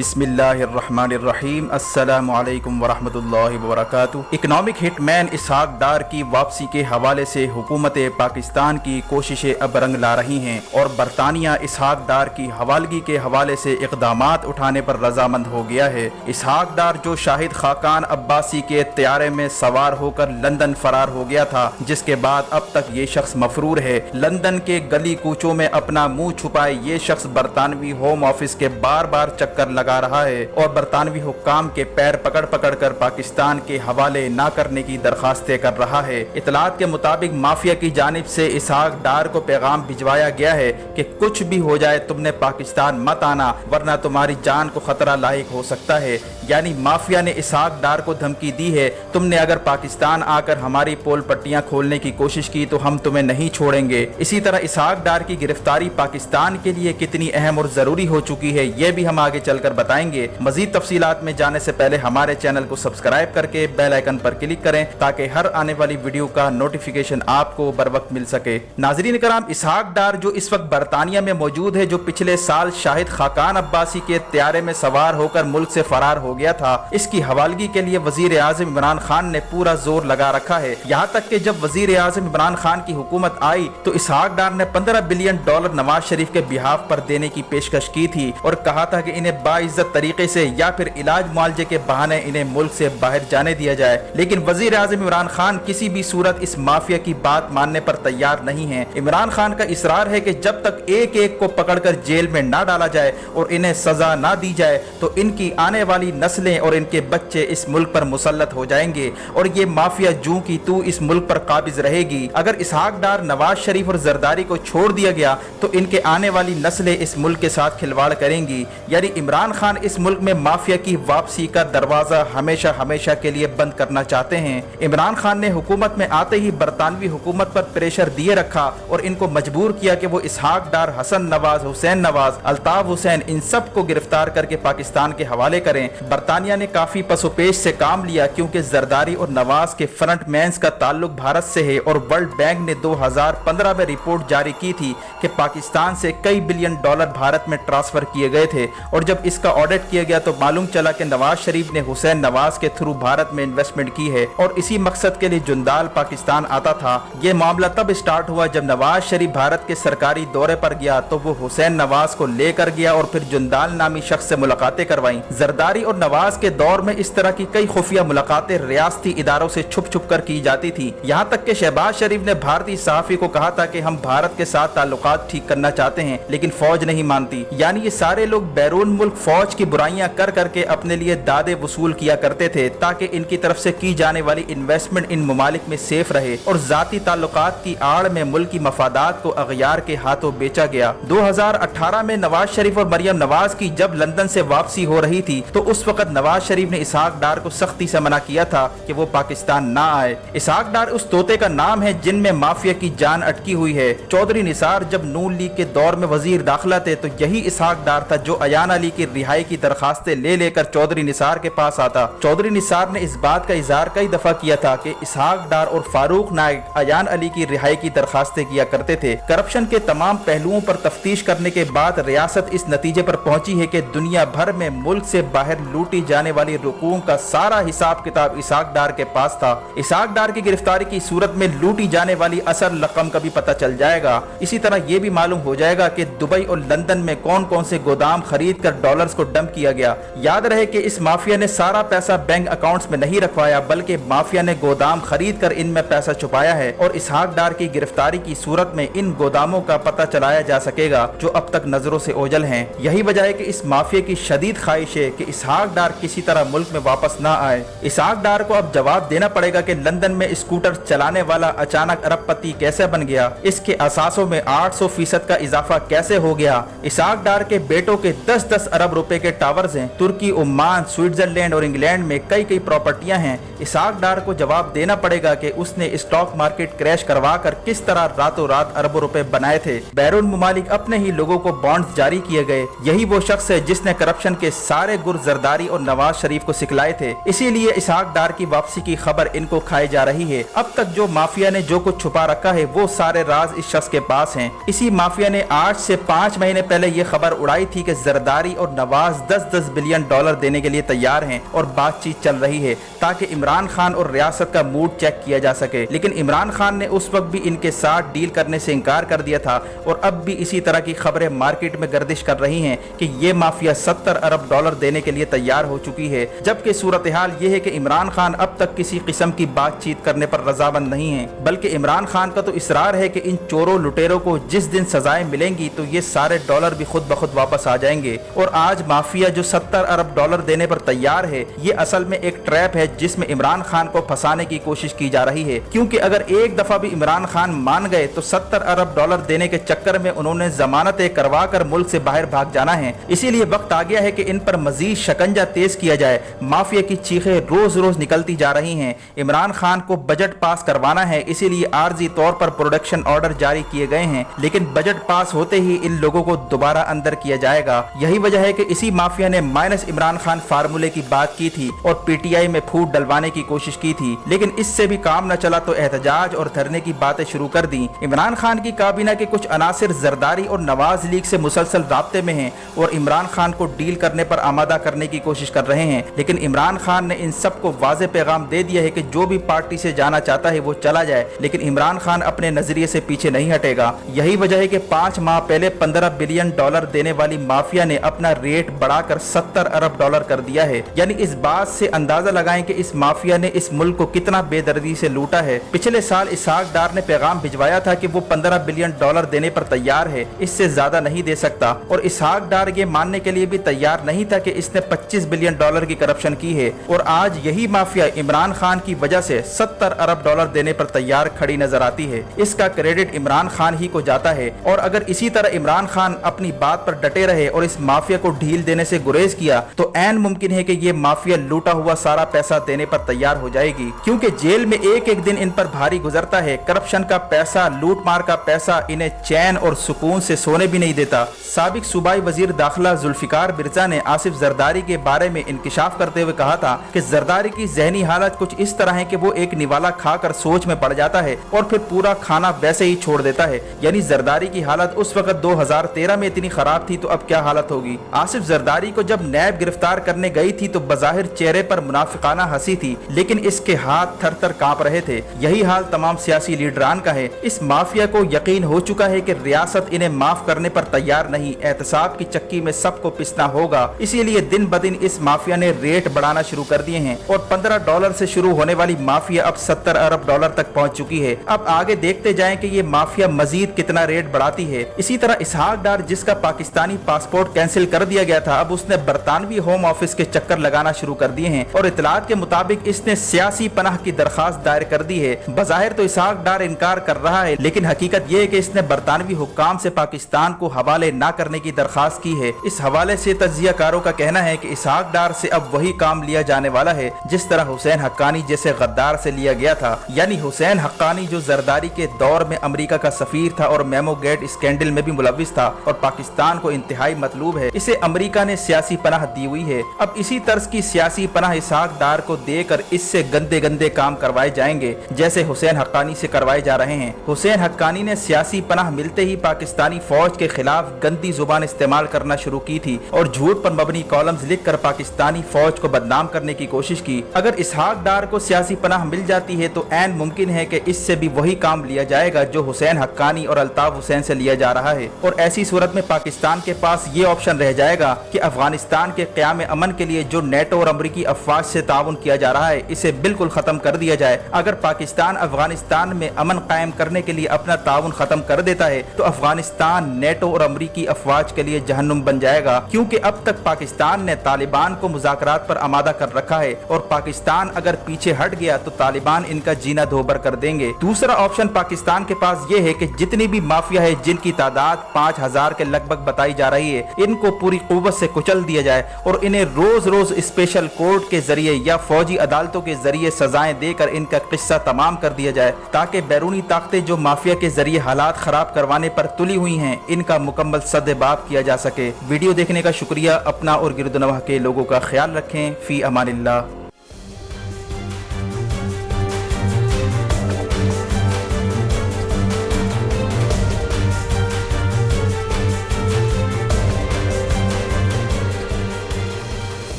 بسم اللہ الرحمن الرحیم۔ السلام علیکم ورحمۃ اللہ وبرکاتہ۔ اکنامک ہٹ مین اسحاق ڈار کی واپسی کے حوالے سے حکومت پاکستان کی کوششیں اب رنگ لا رہی ہیں اور برطانیہ اسحاق ڈار کی حوالگی کے حوالے سے اقدامات اٹھانے پر رضامند ہو گیا ہے۔ اسحاق ڈار جو شاہد خاقان عباسی کے طیارے میں سوار ہو کر لندن فرار ہو گیا تھا، جس کے بعد اب تک یہ شخص مفرور ہے۔ لندن کے گلی کوچوں میں اپنا منہ چھپائے یہ شخص برطانوی ہوم آفس کے بار بار چکر لگا رہا ہے اور برطانوی حکام کے پیر پکڑ پکڑ کر پاکستان کے حوالے نہ کرنے کی درخواستیں کر رہا ہے۔ اطلاعات کے مطابق مافیا کی جانب سے اسحاق ڈار کو پیغام بھجوایا گیا ہے کہ کچھ بھی ہو جائے تم نے پاکستان مت آنا ورنہ تمہاری جان کو خطرہ لاحق ہو سکتا ہے۔ یعنی مافیا نے اسحاق ڈار کو دھمکی دی ہے، تم نے اگر پاکستان آ کر ہماری پول پٹیاں کھولنے کی کوشش کی تو ہم تمہیں نہیں چھوڑیں گے۔ اسی طرح اسحاق ڈار کی گرفتاری پاکستان کے لیے کتنی اہم اور ضروری ہو چکی ہے یہ بھی ہم آگے چل کر بتائیں گے۔ مزید تفصیلات میں جانے سے پہلے ہمارے چینل کو سبسکرائب کر کے بیل آئیکن پر کلک کریں تاکہ ہر آنے والی ویڈیو کا نوٹیفیکیشن آپ کو بر وقت مل سکے۔ ناظرین کرام، اسحاق ڈار جو اس وقت برطانیہ میں موجود ہے، جو پچھلے سال شاہد خاقان عباسی کے طیارے میں سوار ہو کر ملک سے فرار ہو گیا تھا، اس کی حوالگی کے لیے وزیر اعظم عمران خان نے پورا زور لگا رکھا ہے۔ یہاں تک کہ جب وزیر اعظم عمران خان کی حکومت آئی تو اسحاق ڈار نے $15 بلین نواز شریف کے بہاف پر دینے کی پیشکش کی تھی اور کہا تھا کہ انہیں باعزت طریقے سے یا پھر علاج معالجے کے بہانے انہیں ملک سے باہر جانے دیا جائے، لیکن وزیر اعظم عمران خان کسی بھی صورت اس مافیا کی بات ماننے پر تیار نہیں ہیں۔ عمران خان کا اصرار ہے کہ جب تک ایک ایک کو پکڑ کر جیل میں نہ ڈالا جائے اور انہیں سزا نہ دی جائے تو ان کی آنے والی نسلیں اور ان کے بچے اس ملک پر مسلط ہو جائیں گے اور یہ مافیا جوں کی تو اس ملک پر قابض رہے گی۔ اگر اسحاق ڈار، نواز شریف اور زرداری کو چھوڑ دیا گیا تو ان کے آنے والی نسلیں اس ملک کے ساتھ کھلواڑ کریں گی۔ یعنی عمران خان اس ملک میں مافیا کی واپسی کا دروازہ ہمیشہ کے لیے بند کرنا چاہتے ہیں۔ عمران خان نے حکومت میں آتے ہی برطانوی حکومت پر پریشر دیے رکھا اور ان کو مجبور کیا کہ وہ اسحاق ڈار، حسن نواز، حسین نواز، الطاف حسین ان سب کو گرفتار کر کے پاکستان کے حوالے کریں۔ برطانیہ نے کافی پس و پیش سے کام لیا کیونکہ زرداری اور نواز کے فرنٹ مینز کا تعلق بھارت سے ہے اور ورلڈ بینک نے 2015 میں رپورٹ جاری کی تھی کہ پاکستان سے کئی بلین ڈالر بھارت میں ٹرانسفر کیے گئے تھے اور جب اس کا آڈٹ کیا گیا تو معلوم چلا کہ نواز شریف نے حسین نواز کے تھرو بھارت میں انویسٹمنٹ کی ہے اور اسی مقصد کے لیے جندال پاکستان آتا تھا۔ یہ معاملہ تب سٹارٹ ہوا جب نواز شریف بھارت کے سرکاری دورے پر گیا تو وہ حسین نواز کو لے کر گیا اور پھر جندال نامی شخص سے ملاقاتیں کروائیں۔ زرداری اور نواز کے دور میں اس طرح کی کئی خفیہ ملاقاتیں ریاستی اداروں سے چھپ چھپ کر کی جاتی تھی، یہاں تک کہ شہباز شریف نے بھارتی صحافی کو کہا تھا کہ ہم بھارت کے ساتھ تعلقات ٹھیک کرنا چاہتے ہیں لیکن فوج نہیں مانتی۔ یعنی یہ سارے لوگ بیرون ملک فوج کی برائیاں کر کر کے اپنے لیے دادے وصول کیا کرتے تھے تاکہ ان کی طرف سے کی جانے والی انویسٹمنٹ ان ممالک میں سیف رہے اور ذاتی تعلقات کی آڑ میں ملکی مفادات کو اغیار کے ہاتھوں بیچا گیا۔ 2018 میں نواز شریف اور مریم نواز کی جب لندن سے واپسی ہو رہی تھی تو اس وقت نواز شریف نے اسحاق ڈار کو سختی سے منع کیا تھا کہ وہ پاکستان نہ آئے۔ اسحاق ڈار اس طوطے کا نام ہے جن میں مافیا کی جان اٹکی ہوئی ہے۔ چودھری نثار جب نون لیگ کے دور میں وزیر داخلہ تھے تو یہی اسحاق ڈار تھا جو ایان علی کی رہائی کی درخواستیں لے لے کر چودھری نثار کے پاس آتا۔ چودھری نثار نے اس بات کا اظہار کئی دفعہ کیا تھا کہ اسحاق ڈار اور فاروق نائک ایان علی کی رہائی کی درخواستیں کیا کرتے تھے۔ کرپشن کے تمام پہلوؤں پر تفتیش کرنے کے بعد ریاست اس نتیجے پر پہنچی ہے کہ دنیا بھر میں ملک سے باہر لوٹی جانے والی رقوم کا سارا حساب کتاب اسحاق ڈار کے پاس تھا۔ اسحاق ڈار کی گرفتاری کی صورت میں لوٹی جانے والی اصل رقم کا بھی پتہ چل جائے گا۔ اسی طرح یہ بھی معلوم ہو جائے گا کہ دبئی اور لندن میں کون کون سے گودام خرید کر ڈالرز کو ڈمپ کیا گیا۔ یاد رہے کہ اس مافیا نے سارا پیسہ بینک اکاؤنٹس میں نہیں رکھوایا بلکہ مافیا نے گودام خرید کر ان میں پیسہ چھپایا ہے اور اسحاق ڈار کی گرفتاری کی صورت میں ان گوداموں کا پتہ چلایا جا سکے گا جو اب تک نظروں سے اوجھل ہیں۔ یہی وجہ ہے کہ اس مافیا کی شدید خواہش ہے کہ اسحاق ڈار کسی طرح ملک میں واپس نہ آئے۔ اسحاق ڈار کو اب جواب دینا پڑے گا کہ لندن میں اسکوٹر چلانے والا اچانک ارب پتی کیسے بن گیا، اس کے اثاثوں میں 800% کا اضافہ کیسے ہو گیا۔ اسحاق ڈار کے بیٹوں کے 10 ارب روپے کے ٹاورز ہیں۔ ترکی، عمان، سوئٹزرلینڈ اور انگلینڈ میں کئی پراپرٹیاں ہیں۔ اسحاق ڈار کو جواب دینا پڑے گا کہ اس نے اسٹاک مارکیٹ کریش کروا کر کس طرح راتوں رات اربوں روپے بنائے تھے۔ بیرون ممالک اپنے ہی لوگوں کو بانڈز جاری کیے گئے۔ یہی وہ شخص ہے جس نے کرپشن کے سارے گر زرداری اور نواز شریف کو سکھلائے تھے۔ اسی لیے اسحاق ڈار کی واپسی کی خبر ان کو کھائی جا رہی ہے۔ اب تک جو مافیا نے جو کچھ چھپا رکھا ہے وہ سارے راز اس شخص کے پاس ہیں۔ اسی مافیا نے آج سے 5 مہینے پہلے یہ خبر اڑائی تھی کہ زرداری اور نواز نواز $10 بلین دینے کے لیے تیار ہیں اور بات چیت چل رہی ہے تاکہ عمران خان اور ریاست کا موڈ چیک کیا جا سکے، لیکن عمران خان نے اس وقت بھی ان کے ساتھ ڈیل کرنے سے انکار کر دیا تھا اور اب بھی اسی طرح کی خبریں مارکیٹ میں گردش کر رہی ہیں کہ یہ مافیا $70 ارب دینے کے لیے تیار ہو چکی ہے، جبکہ صورتحال یہ ہے کہ عمران خان اب تک کسی قسم کی بات چیت کرنے پر رضامند نہیں ہیں، بلکہ عمران خان کا تو اصرار ہے کہ ان چوروں لٹیروں کو جس دن سزائیں ملیں گی تو یہ سارے ڈالر بھی خود بخود واپس آ جائیں گے۔ اور آج مافیا جو $70 ارب دینے پر تیار ہے، یہ اصل میں ایک ٹریپ ہے جس میں عمران خان کو پھنسانے کی کوشش کی جا رہی ہے، کیونکہ اگر ایک دفعہ بھی عمران خان مان گئے تو $70 ارب دینے کے چکر میں انہوں نے ضمانتیں کروا کر ملک سے باہر بھاگ جانا ہے۔ اسی لیے وقت آ گیا ہے کہ ان پر مزید شکنجہ تیز کیا جائے۔ مافیا کی چیخیں روز روز نکلتی جا رہی ہیں۔ عمران خان کو بجٹ پاس کروانا ہے، اسی لیے عارضی طور پر پروڈکشن آرڈر جاری کیے گئے ہیں، لیکن بجٹ پاس ہوتے ہی ان لوگوں کو دوبارہ اندر کیا جائے گا۔ یہی وجہ ہے کہ اسی مافیا نے مائنس عمران خان فارمولے کی بات کی تھی اور پی ٹی آئی میں پھوٹ ڈلوانے کی کوشش کی تھی، لیکن اس سے بھی کام نہ چلا تو احتجاج اور دھرنے کی باتیں شروع کر دیں۔ عمران خان کی کابینہ کے کچھ عناصر زرداری اور نواز لیگ سے مسلسل رابطے میں ہیں اور عمران خان کو ڈیل کرنے پر آمادہ کرنے کی کوشش کر رہے ہیں، لیکن عمران خان نے ان سب کو واضح پیغام دے دیا ہے کہ جو بھی پارٹی سے جانا چاہتا ہے وہ چلا جائے، لیکن عمران خان اپنے نظریے سے پیچھے نہیں ہٹے گا۔ یہی وجہ ہے کہ 5 ماہ پہلے $15 بلین دینے والی مافیا نے اپنا ریٹ بڑھا کر $70 ارب کر دیا ہے، یعنی اس بات سے اندازہ لگائیں کہ اس مافیا نے اس ملک کو کتنا بے دردی سے لوٹا ہے۔ پچھلے سال اسحاق ڈار نے پیغام بھجوایا تھا کہ وہ $15 بلین دینے پر تیار ہے، اس سے زیادہ نہیں دے سکتا، اور اسحاق ڈار یہ ماننے کے لیے بھی تیار نہیں تھا کہ اس نے $25 بلین کی کرپشن کی ہے، اور آج یہی مافیا عمران خان کی وجہ سے $70 ارب دینے پر تیار کھڑی نظر آتی ہے۔ اس کا کریڈٹ عمران خان ہی کو جاتا ہے، اور اگر اسی طرح عمران خان اپنی بات پر ڈٹے رہے اور اس مافیا کو ڈھیل دینے سے گریز کیا تو عین ممکن ہے کہ یہ مافیا لوٹا ہوا سارا پیسہ دینے پر تیار ہو جائے گی، کیونکہ جیل میں ایک ایک دن ان پر بھاری گزرتا ہے۔ کرپشن کا پیسہ، لوٹ مار کا پیسہ انہیں چین اور سکون سے سونے بھی نہیں دیتا۔ سابق صوبائی وزیر داخلہ ذوالفقار مرزا نے آصف زرداری کے بارے میں انکشاف کرتے ہوئے کہا تھا کہ زرداری کی ذہنی حالت کچھ اس طرح ہے کہ وہ ایک نوالا کھا کر سوچ میں پڑ جاتا ہے اور پھر پورا کھانا ویسے ہی چھوڑ دیتا ہے، یعنی زرداری کی حالت اس وقت 2013 میں اتنی خراب تھی تو اب کیا حالت ہوگی۔ آصف زرداری کو جب نیب گرفتار کرنے گئی تھی تو بظاہر چہرے پر منافقانہ ہنسی تھی، لیکن اس کے ہاتھ تھر تھر کانپ رہے تھے۔ یہی حال تمام سیاسی لیڈران کا ہے۔ اس مافیا کو یقین ہو چکا ہے کہ ریاست انہیں معاف کرنے پر تیار نہیں، احتساب کی چکی میں سب کو پسنا ہوگا، اسی لیے دن بدن اس مافیا نے ریٹ بڑھانا شروع کر دیے ہیں اور $15 سے شروع ہونے والی مافیا اب $70 ارب تک پہنچ چکی ہے۔ اب آگے دیکھتے جائیں کہ یہ مافیا مزید کتنا ریٹ بڑھاتی ہے۔ اسی طرح اسحاق ڈار جس کا پاکستانی پاسپورٹ کینسل کر دیا گیا تھا، اب اس نے برطانوی ہوم آفس کے چکر لگانا شروع کر دیے ہیں اور اطلاعات کے مطابق اس نے سیاسی پناہ کی درخواست دائر کر دی ہے۔ بظاہر تو اسحاق ڈار انکار کر رہا ہے، لیکن حقیقت یہ ہے کہ اس نے برطانوی حکام سے پاکستان کو حوالے نہ کرنے کی درخواست کی ہے۔ اس حوالے سے تجزیہ کاروں کا کہنا ہے کہ اسحاق ڈار سے اب وہی کام لیا جانے والا ہے جس طرح حسین حقانی جیسے غدار سے لیا گیا تھا، یعنی حسین حقانی جو زرداری کے دور میں امریکہ کا سفیر تھا اور میمو گیٹ اسکینڈل میں بھی ملوث تھا اور پاکستان کو انتہائی مطلوب ہے، اسے امریکہ نے سیاسی پناہ دی ہوئی ہے۔ اب اسی طرز کی سیاسی پناہ اسحاق ڈار کو دے کر اس سے گندے گندے کام کروائے جائیں گے جیسے حسین حقانی سے کروائے جا رہے ہیں۔ حسین حقانی نے سیاسی پناہ ملتے ہی پاکستانی فوج کے خلاف گندی زبان استعمال کرنا شروع کی تھی اور جھوٹ پر مبنی کالمز لکھ کر پاکستانی فوج کو بدنام کرنے کی کوشش کی۔ اگر اسحاق ڈار کو سیاسی پناہ مل جاتی ہے تو عین ممکن ہے کہ اس سے بھی وہی کام لیا جائے گا جو حسین حقانی اور الطاف حسین سے لیا جا رہا ہے، اور ایسی صورت میں پاکستان کے پاس یہ آپشن رہ جائے گا کہ افغانستان کے قیام امن کے لیے جو نیٹو اور امریکی افواج سے تعاون کیا جا رہا ہے اسے بالکل ختم کر دیا جائے۔ اگر پاکستان افغانستان میں امن قائم کرنے کے لیے اپنا تعاون ختم کر دیتا ہے تو افغانستان نیٹو اور امریکی افواج کے لیے جہنم بن جائے گا، کیونکہ اب تک پاکستان نے طالبان کو مذاکرات پر آمادہ کر رکھا ہے اور پاکستان اگر پیچھے ہٹ گیا تو طالبان ان کا جینا دھوبر کر دیں گے۔ دوسرا آپشن پاکستان کے پاس یہ ہے کہ جتنی بھی مافیا ہے جن کی تعداد 5000 کے لگ بھگ بتائی جا رہی ہے، ان کو پوری قوت سے کچل دیا جائے اور انہیں روز روز اسپیشل کورٹ کے ذریعے یا فوجی عدالتوں کے ذریعے سزائیں دے کر ان کا قصہ تمام کر دیا جائے، تاکہ بیرونی طاقتیں جو مافیا کے ذریعے حالات خراب کروانے پر تلی ہوئی ہیں ان کا مکمل سد باب کیا جا سکے۔ ویڈیو دیکھنے کا شکریہ۔ اپنا اور گرد و نواح کے لوگوں کا خیال رکھیں۔ فی امان اللہ۔